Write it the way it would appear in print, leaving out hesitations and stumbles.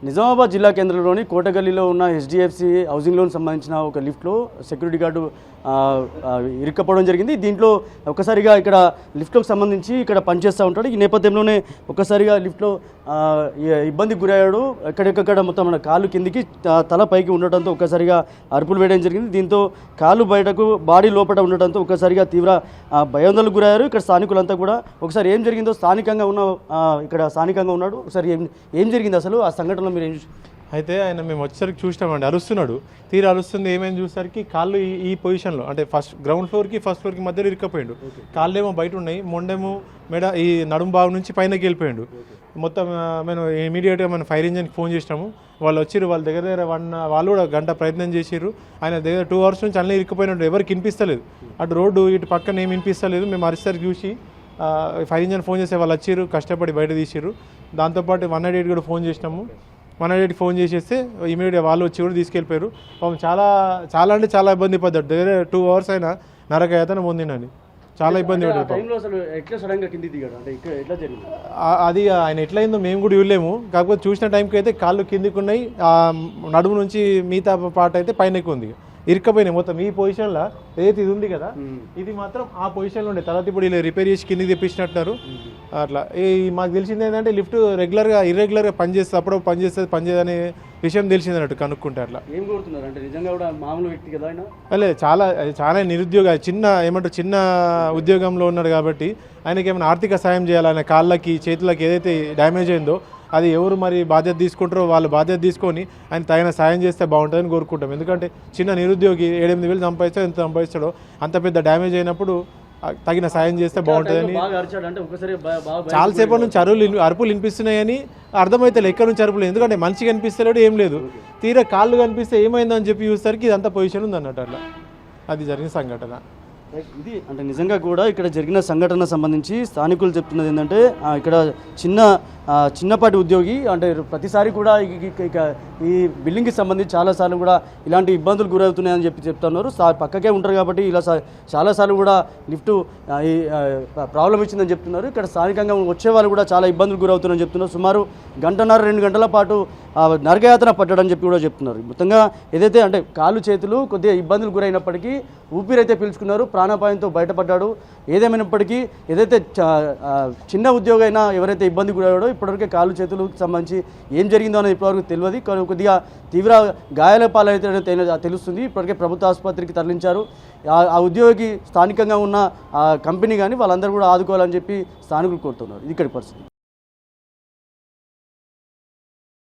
నిజామాబాద్ జిల్లా కేంద్రంలోని కోటగల్లీలో ఉన్న హెచ్డిఎఫ్సి హౌసింగ్ లోన్ సంబంధించిన ఒక లిఫ్ట్లో సెక్యూరిటీ గార్డు ఇరుక్కపోవడం జరిగింది. దీంట్లో ఒక్కసారిగా ఇక్కడ లిఫ్ట్కి సంబంధించి ఇక్కడ పనిచేస్తూ ఉంటాడు. ఈ నేపథ్యంలోనే ఒక్కసారిగా లిఫ్ట్లో ఇబ్బందికి గురయ్యాడు. ఎక్కడెక్కడ మొత్తం మన కాలు కిందికి తల పైకి ఉండటంతో ఒక్కసారిగా అరుపులు వేయడం జరిగింది. దీంతో కాలు బయటకు బాడీ లోపల ఉండటంతో ఒక్కసారిగా తీవ్ర భయాందోళనకు గురయ్యారు. ఇక్కడ స్థానికులంతా కూడా ఒకసారి ఏం జరిగిందో స్థానికంగా ఉన్నాడు. ఒకసారి ఏం జరిగింది అసలు ఆ సంఘటనలో మీరు ఏం అయితే ఆయన మేము వచ్చేసరికి చూసినామండి, అరుస్తున్నాడు. అరుస్తుంది ఏమేమి చూసేసరికి కాళ్ళు ఈ పొజిషన్లో అంటే గ్రౌండ్ ఫ్లోర్కి ఫస్ట్ ఫ్లోర్కి మధ్యలో ఇరుక్కపోయాడు. కాళ్ళు ఏమో బయట ఉన్నాయి, మొండేమో మెడ ఈ నడుము భాగం నుంచి పైనకి వెళ్ళిపోయాడు. మొత్తం మేము ఇమీడియట్గా మనం ఫైర్ ఇంజన్కి ఫోన్ చేసినాము. వాళ్ళు వచ్చిర్రు, వాళ్ళ దగ్గర వాళ్ళు కూడా గంట ప్రయత్నం చేసిర్రు. ఆయన దగ్గర 2 hours నుంచి అన్నీ ఇరుక్కుపోయినట్టు ఎవరికి వినిపిస్తలేదు. అటు రోడ్డు ఇటు పక్కన ఏమి వినిపిస్తలేదు. మేము అరిసరికి చూసి ఫైర్ ఇంజన్ ఫోన్ చేసే వాళ్ళు వచ్చిర్రు, కష్టపడి బయట తీసిర్రు. దాంతోపాటు 188 కూడా ఫోన్ చేసినాము. 188 ఫోన్ చేసేస్తే ఇమీడియట్గా వాళ్ళు వచ్చి కూడా తీసుకెళ్ళిపోయారు. పాపం చాలా అంటే చాలా ఇబ్బంది పడ్డాడు. దగ్గర 2 hours అయినా నరకయాతన పొందిండండి. చాలా ఇబ్బంది పడ్డాడు. అది ఆయన ఎట్లయిందో మేము కూడా చూడలేము. కాకపోతే చూసిన టైంకి అయితే కాళ్ళు కిందికి ఉన్నాయి, నడుము నుంచి మిగతా పార్ట్ అయితే పైనకి ఉంది. ఇరుక్కపోయినాయి మొత్తం. ఈ పొజిషన్లో ఏదైతే ఇది ఉంది కదా, ఇది మాత్రం ఆ పొజిషన్లో ఉండే. తర్వాత ఇప్పుడు ఇలా రిపేర్ చేసి కిందికి తెప్పించినట్టున్నారు. అట్లా మాకు తెలిసింది ఏంటంటే లిఫ్ట్ ఇర్రెగ్యులర్గా పనిచేస్తుంది, అప్పుడు పనిచేయదనే విషయం తెలిసింది అన్నట్టు కనుక్కుంటే. అట్లా ఏం కోరుతున్నారు అంటే నిజంగా కూడా మామూలు వ్యక్తి కదా ఆయన? లేదు, చాలా నిరుద్యోగ చిన్న ఉద్యోగంలో ఉన్నాడు కాబట్టి ఆయనకి ఏమైనా ఆర్థిక సాయం చేయాలి. ఆయన కాళ్ళకి చేతులకి ఏదైతే డ్యామేజ్ అయిందో అది ఎవరు మరి బాధ్యత తీసుకుంటారో వాళ్ళు బాధ్యత తీసుకొని ఆయన తగిన సాయం చేస్తే బాగుంటుందని కోరుకుంటాం. ఎందుకంటే చిన్న నిరుద్యోగి 7-8 వేలు సంపాదిస్తాడు, ఎంత సంపాదిస్తాడో అంత పెద్ద డ్యామేజ్ అయినప్పుడు తగిన సాయం చేస్తే బాగుంటుందని. చాలాసేపటి నుంచి అరుపులు వినిపిస్తున్నాయని అర్థమైతే ఎక్కడి నుంచి అరుపులు, ఎందుకంటే మనిషి కనిపిస్తలేడు, ఏం లేదు. తీరా కాళ్ళు కనిపిస్తే ఏమైందో అని చెప్పి చూసేసరికి ఇదంతా పొజిషన్ ఉంది అన్నట్టు. అట్లా అది జరిగిన సంఘటన ఇది. అంటే నిజంగా కూడా ఇక్కడ జరిగిన సంఘటన సంబంధించి స్థానికులు చెప్తున్నది ఏంటంటే ఇక్కడ చిన్నపాటి ఉద్యోగి అంటే ప్రతిసారి కూడా ఇక ఈ బిల్డింగ్కి సంబంధించి చాలాసార్లు కూడా ఇలాంటి ఇబ్బందులు గురవుతున్నాయని చెప్తున్నారు. పక్కకే ఉంటారు కాబట్టి ఇలా చాలాసార్లు కూడా లిఫ్ట్ ఈ ప్రాబ్లం ఇచ్చిందని చెప్తున్నారు. ఇక్కడ స్థానికంగా వచ్చేవాళ్ళు కూడా చాలా ఇబ్బందులు గురవుతున్నారని చెప్తున్నారు. సుమారు 1.5-2 గంటల పాటు నరకయాతన పట్టడని చెప్పి కూడా చెప్తున్నారు. మొత్తంగా ఏదైతే అంటే కాళ్ళు చేతులు కొద్దిగా ఇబ్బందులు గురైనప్పటికీ ఊపిరైతే పీల్చుకున్నారు, ప్రాణాపాయంతో బయటపడ్డాడు. ఏదేమైనప్పటికీ ఏదైతే చిన్న ఉద్యోగి అయినా ఎవరైతే ఇబ్బంది గురయ్యాడో ఇప్పటివరకు కాళ్ళు చేతులకు సంబంధించి ఏం జరిగిందో అనేది ఇప్పటివరకు తెలియదు. కొద్దిగా తీవ్ర గాయాల పాలైతే తెలుస్తుంది. ఇప్పటికే ప్రభుత్వ ఆసుపత్రికి తరలించారు. ఆ ఉద్యోగికి స్థానికంగా ఉన్న కంపెనీ కానీ వాళ్ళందరూ కూడా ఆదుకోవాలని చెప్పి స్థానికులు కోరుతున్నారు. ఇది ఇక్కడి పరిస్థితి.